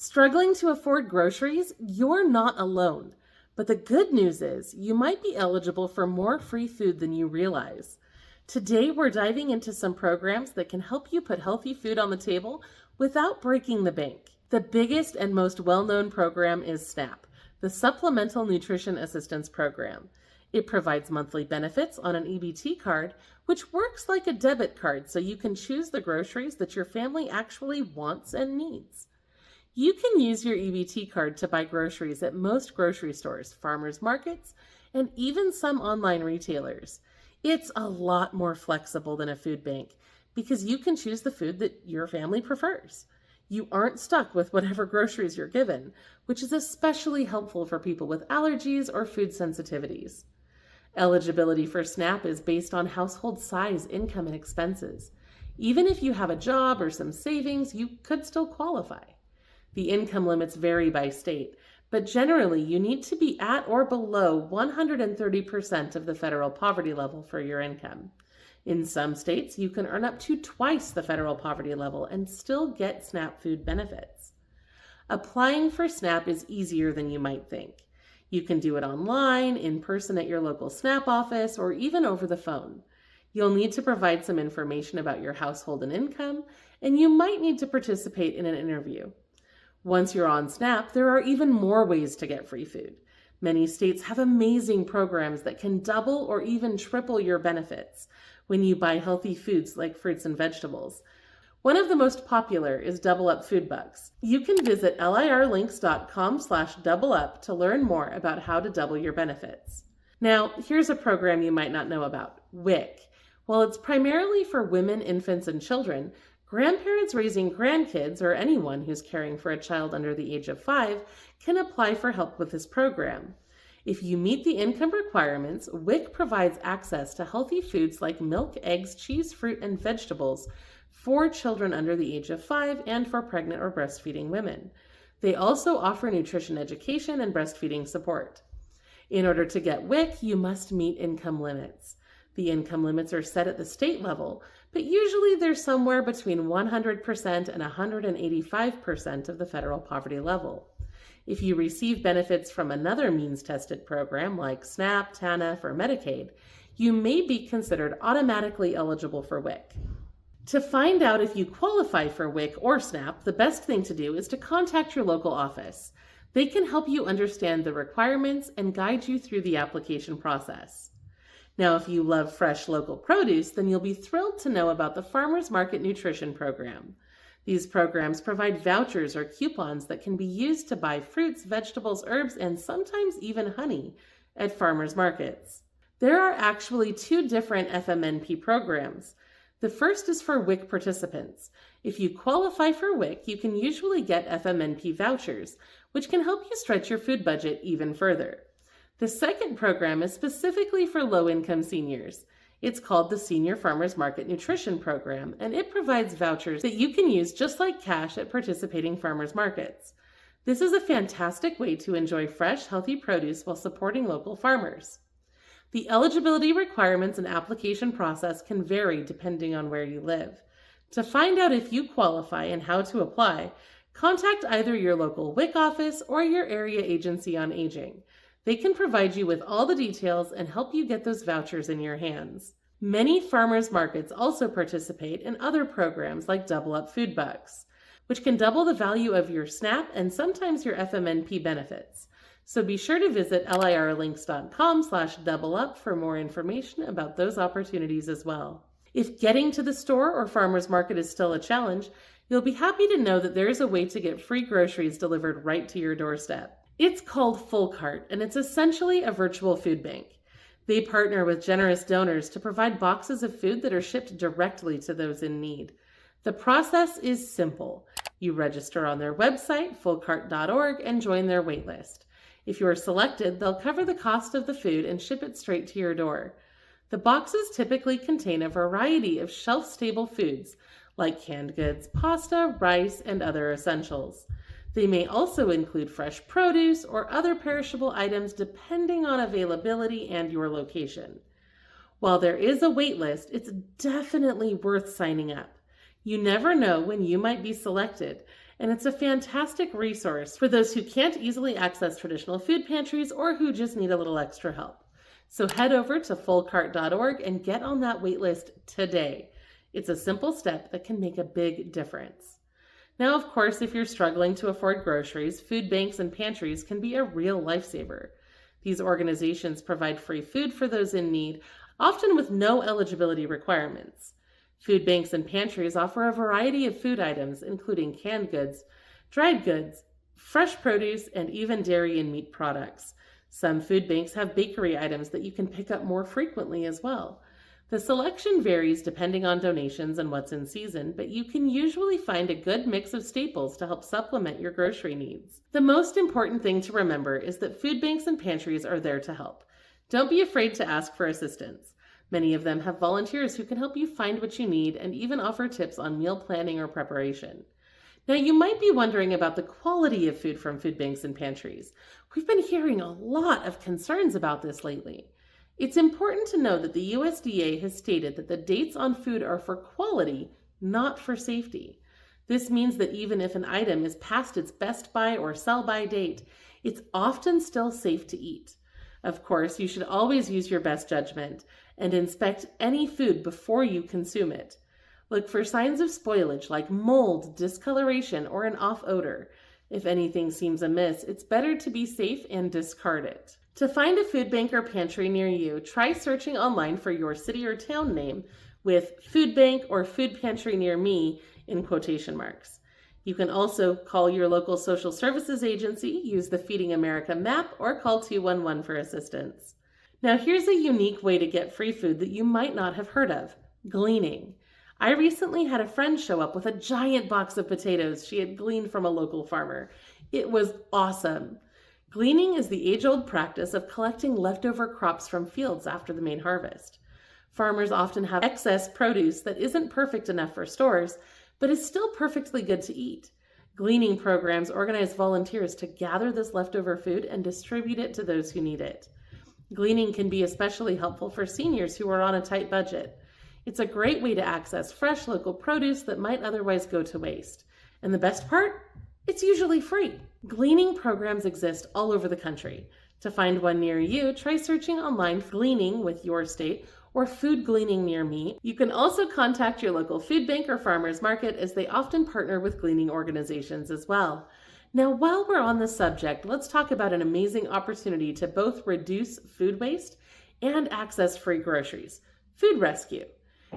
Struggling to afford groceries? You're not alone. But the good news is you might be eligible for more free food than you realize. Today, we're diving into some programs that can help you put healthy food on the table without breaking the bank. The biggest and most well-known program is SNAP, the Supplemental Nutrition Assistance Program. It provides monthly benefits on an EBT card, which works like a debit card so you can choose the groceries that your family actually wants and needs. You can use your EBT card to buy groceries at most grocery stores, farmers markets, and even some online retailers. It's a lot more flexible than a food bank because you can choose the food that your family prefers. You aren't stuck with whatever groceries you're given, which is especially helpful for people with allergies or food sensitivities. Eligibility for SNAP is based on household size, income, and expenses. Even if you have a job or some savings, you could still qualify. The income limits vary by state, but generally you need to be at or below 130% of the federal poverty level for your income. In some states, you can earn up to twice the federal poverty level and still get SNAP food benefits. Applying for SNAP is easier than you might think. You can do it online, in person at your local SNAP office, or even over the phone. You'll need to provide some information about your household and income, and you might need to participate in an interview. Once you're on SNAP, there are even more ways to get free food. Many states have amazing programs that can double or even triple your benefits when you buy healthy foods like fruits and vegetables. One of the most popular is Double Up Food Bucks. You can visit lirlinks.com/doubleplup to learn more about how to double your benefits. Now, here's a program you might not know about, WIC. While it's primarily for women, infants, and children, grandparents raising grandkids or anyone who's caring for a child under the age of 5 can apply for help with this program. If you meet the income requirements, WIC provides access to healthy foods like milk, eggs, cheese, fruit, and vegetables for children under the age of 5 and for pregnant or breastfeeding women. They also offer nutrition education and breastfeeding support. In order to get WIC, you must meet income limits. The income limits are set at the state level, but usually they're somewhere between 100% and 185% of the federal poverty level. If you receive benefits from another means-tested program like SNAP, TANF, or Medicaid, you may be considered automatically eligible for WIC. To find out if you qualify for WIC or SNAP, the best thing to do is to contact your local office. They can help you understand the requirements and guide you through the application process. Now, if you love fresh local produce, then you'll be thrilled to know about the Farmers Market Nutrition Program. These programs provide vouchers or coupons that can be used to buy fruits, vegetables, herbs, and sometimes even honey at farmers markets. There are actually 2 different FMNP programs. The first is for WIC participants. If you qualify for WIC, you can usually get FMNP vouchers, which can help you stretch your food budget even further. The second program is specifically for low-income seniors. It's called the Senior Farmers Market Nutrition Program, and it provides vouchers that you can use just like cash at participating farmers markets. This is a fantastic way to enjoy fresh, healthy produce while supporting local farmers. The eligibility requirements and application process can vary depending on where you live. To find out if you qualify and how to apply, contact either your local WIC office or your area agency on aging. They can provide you with all the details and help you get those vouchers in your hands. Many farmers markets also participate in other programs like Double Up Food Bucks, which can double the value of your SNAP and sometimes your FMNP benefits. So be sure to visit lirlinks.com/doubleplup for more information about those opportunities as well. If getting to the store or farmer's market is still a challenge, you'll be happy to know that there is a way to get free groceries delivered right to your doorstep. It's called Full Cart, and it's essentially a virtual food bank. They partner with generous donors to provide boxes of food that are shipped directly to those in need. The process is simple. You register on their website, fullcart.org, and join their waitlist. If you are selected, they'll cover the cost of the food and ship it straight to your door. The boxes typically contain a variety of shelf-stable foods like canned goods, pasta, rice, and other essentials. They may also include fresh produce or other perishable items depending on availability and your location. While there is a wait list, it's definitely worth signing up. You never know when you might be selected, and it's a fantastic resource for those who can't easily access traditional food pantries or who just need a little extra help. So head over to fullcart.org and get on that waitlist today. It's a simple step that can make a big difference. Now, of course, if you're struggling to afford groceries, food banks and pantries can be a real lifesaver. These organizations provide free food for those in need, often with no eligibility requirements. Food banks and pantries offer a variety of food items, including canned goods, dried goods, fresh produce, and even dairy and meat products. Some food banks have bakery items that you can pick up more frequently as well. The selection varies depending on donations and what's in season, but you can usually find a good mix of staples to help supplement your grocery needs. The most important thing to remember is that food banks and pantries are there to help. Don't be afraid to ask for assistance. Many of them have volunteers who can help you find what you need and even offer tips on meal planning or preparation. Now, you might be wondering about the quality of food from food banks and pantries. We've been hearing a lot of concerns about this lately. It's important to know that the USDA has stated that the dates on food are for quality, not for safety. This means that even if an item is past its best buy or sell by date, it's often still safe to eat. Of course, you should always use your best judgment and inspect any food before you consume it. Look for signs of spoilage like mold, discoloration, or an off odor. If anything seems amiss, it's better to be safe and discard it. To find a food bank or pantry near you, try searching online for your city or town name with food bank or food pantry near me in quotation marks. You can also call your local social services agency, use the Feeding America map, or call 211 for assistance. Now here's a unique way to get free food that you might not have heard of: gleaning. I recently had a friend show up with a giant box of potatoes she had gleaned from a local farmer. It was awesome. Gleaning is the age-old practice of collecting leftover crops from fields after the main harvest. Farmers often have excess produce that isn't perfect enough for stores, but is still perfectly good to eat. Gleaning programs organize volunteers to gather this leftover food and distribute it to those who need it. Gleaning can be especially helpful for seniors who are on a tight budget. It's a great way to access fresh local produce that might otherwise go to waste. And the best part? It's usually free. Gleaning programs exist all over the country. To find one near you, try searching online for Gleaning with your state or Food Gleaning near me. You can also contact your local food bank or farmers market, as they often partner with gleaning organizations as well. Now, while we're on the subject, let's talk about an amazing opportunity to both reduce food waste and access free groceries: food rescue.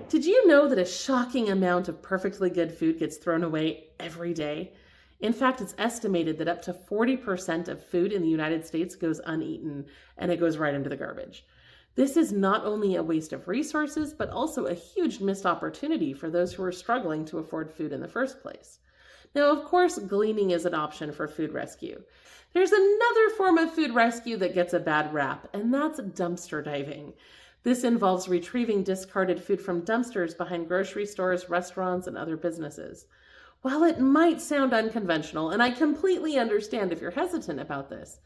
Did you know that a shocking amount of perfectly good food gets thrown away every day? In fact, it's estimated that up to 40% of food in the United States goes uneaten, and it goes right into the garbage. This is not only a waste of resources, but also a huge missed opportunity for those who are struggling to afford food in the first place. Now, of course, gleaning is an option for food rescue. There's another form of food rescue that gets a bad rap, and that's dumpster diving. This involves retrieving discarded food from dumpsters behind grocery stores, restaurants, and other businesses. While it might sound unconventional, and I completely understand if you're hesitant about this,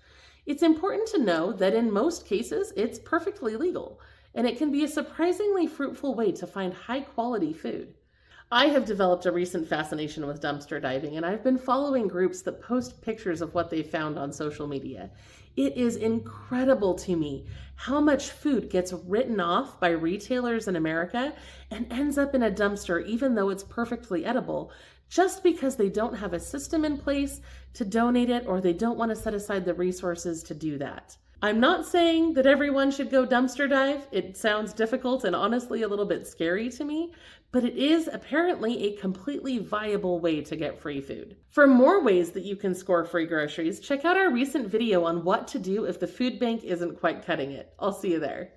it's important to know that in most cases, it's perfectly legal, and it can be a surprisingly fruitful way to find high-quality food. I have developed a recent fascination with dumpster diving, and I've been following groups that post pictures of what they found on social media. It is incredible to me how much food gets written off by retailers in America and ends up in a dumpster even though it's perfectly edible, just because they don't have a system in place to donate it, or they don't want to set aside the resources to do that. I'm not saying that everyone should go dumpster dive. It sounds difficult and honestly a little bit scary to me, but it is apparently a completely viable way to get free food. For more ways that you can score free groceries, check out our recent video on what to do if the food bank isn't quite cutting it. I'll see you there.